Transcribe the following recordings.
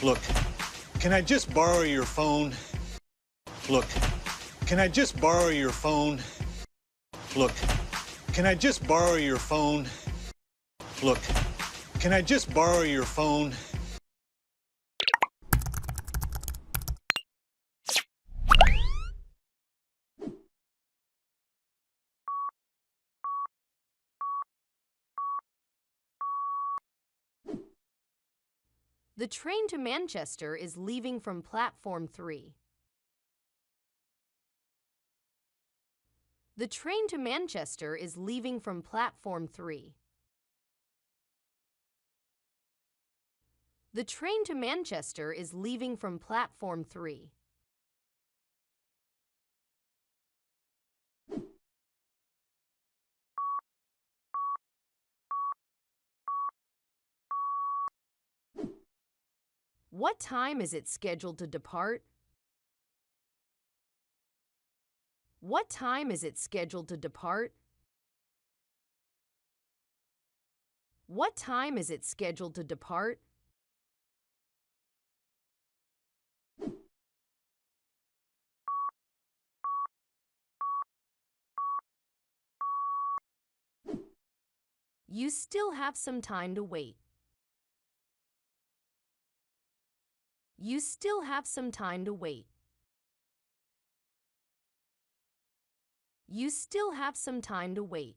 Look, can I just borrow your phone? Look, can I just borrow your phone? Look, can I just borrow your phone? Look, can I just borrow your phone? The train to Manchester is leaving from platform 3. The train to Manchester is leaving from platform 3. The train to Manchester is leaving from platform 3. What time is it scheduled to depart? What time is it scheduled to depart? What time is it scheduled to depart? You still have some time to wait. You still have some time to wait. You still have some time to wait.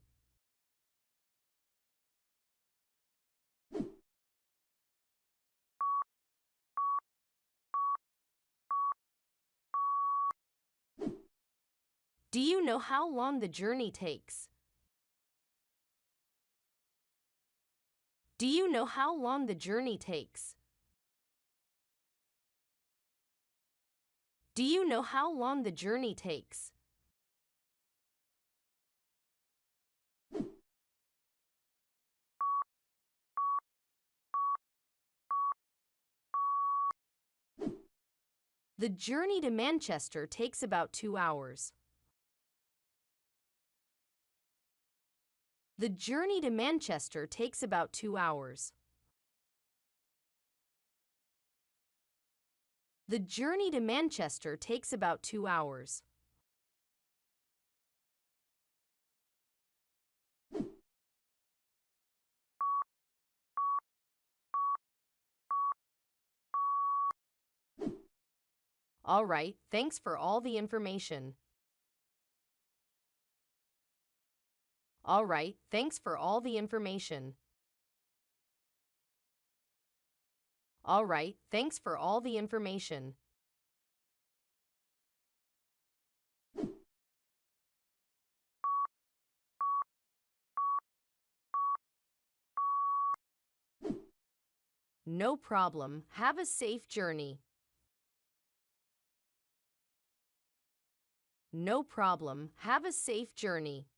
Do you know how long the journey takes? Do you know how long the journey takes? Do you know how long the journey takes? The journey to Manchester takes about 2 hours. The journey to Manchester takes about 2 hours. The journey to Manchester takes about 2 hours. All right, thanks for all the information. All right, thanks for all the information. All right, thanks for all the information. No problem. Have a safe journey. No problem. Have a safe journey.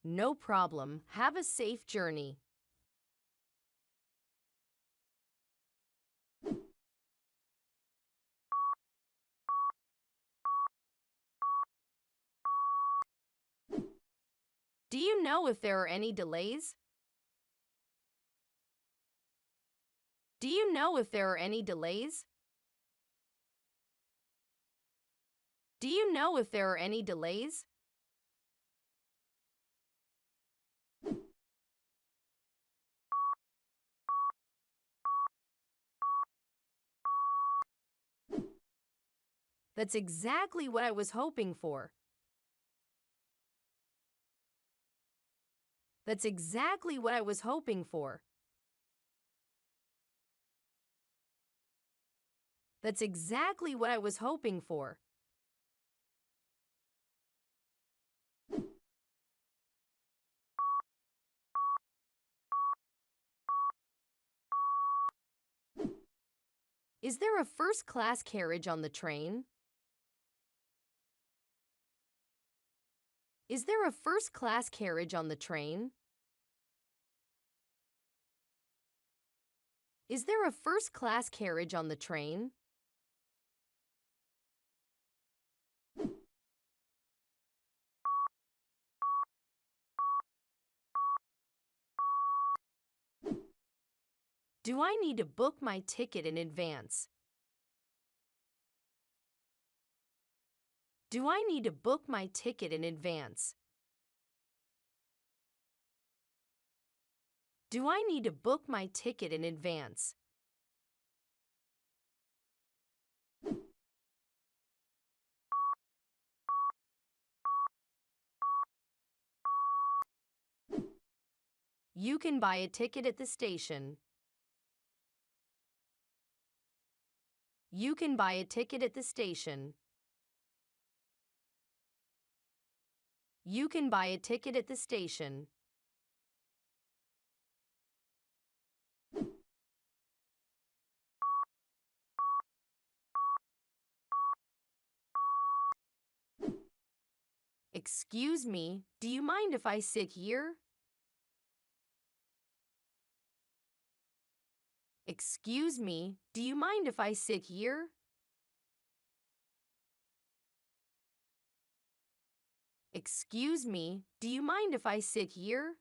No problem. Have a safe journey. Do you know if there are any delays? Do you know if there are any delays? Do you know if there are any delays? That's exactly what I was hoping for. That's exactly what I was hoping for. That's exactly what I was hoping for. Is there a first-class carriage on the train? Is there a first-class carriage on the train? Is there a first-class carriage on the train? Do I need to book my ticket in advance? Do I need to book my ticket in advance? Do I need to book my ticket in advance? You can buy a ticket at the station. You can buy a ticket at the station. You can buy a ticket at the station. Excuse me, do you mind if I sit here? Excuse me, do you mind if I sit here? Excuse me, do you mind if I sit here?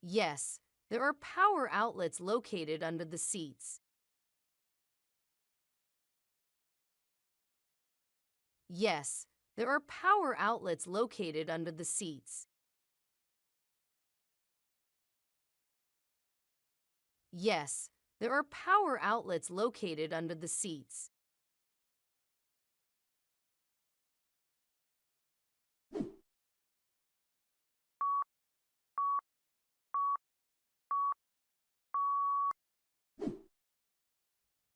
Yes, there are power outlets located under the seats. Yes, there are power outlets located under the seats. Yes, there are power outlets located under the seats.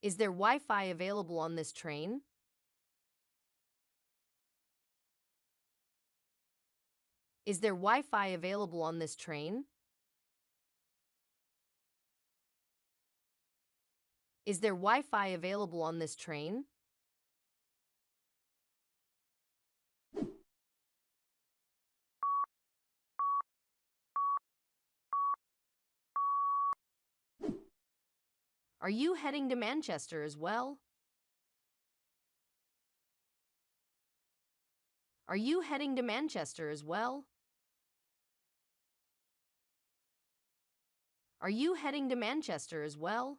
Is there Wi-Fi available on this train? Is there Wi-Fi available on this train? Is there Wi-Fi available on this train? Are you heading to Manchester as well? Are you heading to Manchester as well? Are you heading to Manchester as well?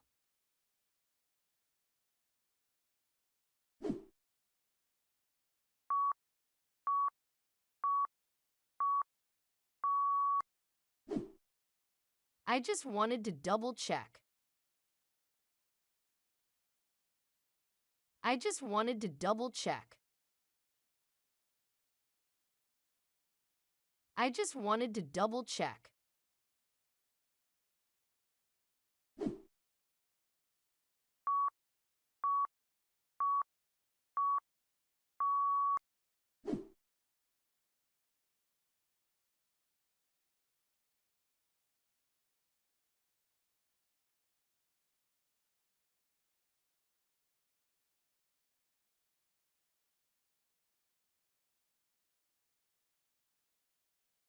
I just wanted to double check. I just wanted to double check. I just wanted to double check.